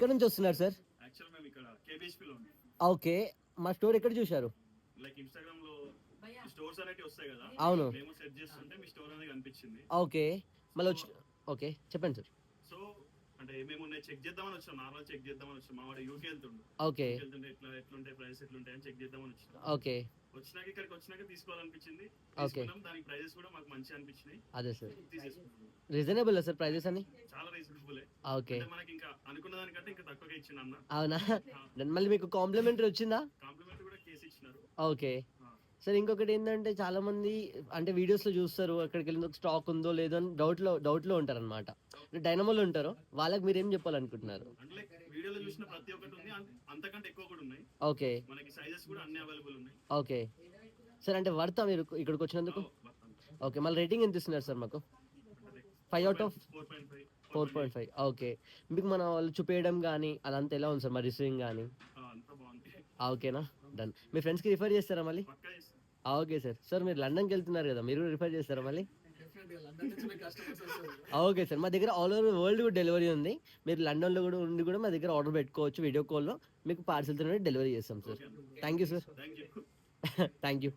ఎక్కడి నుంచి వస్తున్నారు సార్? యాక్చువల్ మేము ఇక్కడ KBHP లో ఉన్నాం. ఓకే. మా స్టోర్ ఎక్కడ చూశారు? లైక్ ఇన్‌స్టాగ్రామ్ లో స్టోర్స్ అనేటివి వస్తాయి కదా, అవును. మేము సెర్చ్ చేస్తుంటే మీ స్టోర్ అనేది కనిపించింది. ఓకే. మళ్ళీ వచ్చి ఓకే చెప్పండి సార్. సో అంటే మేము నేను చెక్ చేద్దామని వచ్చాం, నార్మల్ చెక్ చేద్దామని వచ్చాం. మా వాడు యూకే వెళ్తుండు. ఓకే. యూకే వెళ్తుంటే ఎట్లుంటాయి ప్రైస్ ఎట్లుంటాయి అని చెక్ చేద్దామని వచ్చినాం. ఓకే. వచ్చినాక ఇక్కడికి వచ్చినాక తీసుకోవాలనిపించింది, ఓకే. తీసుకున్నాం. దానికి ప్రైజెస్ కూడా మాకు మంచిగా అనిపించినాయి, అదే సార్. తీసేసుకున్నాం. రీజనబుల్ సార్ ప్రైజెస్ అని? చాలా రీజనబుల్. ఓకే. అంటే మనకి ఇంకా అనుకున్న దానికంటే ఇంకా తక్కువగా ఇచ్చిన అన్న. అవునా? మళ్ళీ మీకు కాంప్లిమెంటరీ వచ్చిందా? కాంప్లిమెంట్ కూడా కేసు ఇచ్చినారు. ఓకే. సార్ ఇంకొకటి ఏంటంటే చాలా మంది అంటే వీడియోస్ లో చూస్తారు, అక్కడికి వెళ్ళిన స్టాక్ ఉందో లేదో అని డౌట్ లో ఉంటారు అనమాట. డైనమోలో ఉంటారు, వాళ్ళకి మీరు ఏం చెప్పాలనుకుంటున్నారు? అంటే లైక్ వీడియోలో చూసిన ప్రతి ఒక్కటి ఉంది, అంతకంటే ఎక్కువ కూడా ఉన్నాయి. ఓకే. మనకి సైజెస్ కూడా అన్ని అవైలబుల్ ఉన్నాయి. Okay sir. అంటే వర్తా మీరు ఇక్కడికి వచ్చినందుకు? ఓకే. మళ్ళీ రేటింగ్ ఎంత ఇస్తున్నారు సార్ మాకు? 5 out of 4.5. 4.5. ఓకే. మీకు మన వాళ్ళు చూపేయడం కానీ అదంతా ఎలా ఉంది సార్, మరి రిసీవింగ్ కానీ? అంతా బాగుంది. ఓకేనా? డన్. మీ ఫ్రెండ్స్కి రిఫర్ చేస్తారా మళ్ళీ? పక్కా చేస్తాం. Okay sir. సార్ మీరు లండన్కి వెళ్తున్నారు కదా, మీరు రిఫర్ చేస్తారా మళ్ళీ? Okay sir. మా దగ్గర ఆల్ ఓవర్ వరల్డ్ కూడా డెలివరీ ఉంది. మీరు లండన్లో కూడా ఉండి కూడా మా దగ్గర ఆర్డర్ పెట్టుకోవచ్చు. వీడియో కాల్లో మీకు పార్సిల్తో డెలివరీ చేస్తాం sir. Thank you sir. Thank you. Thank you.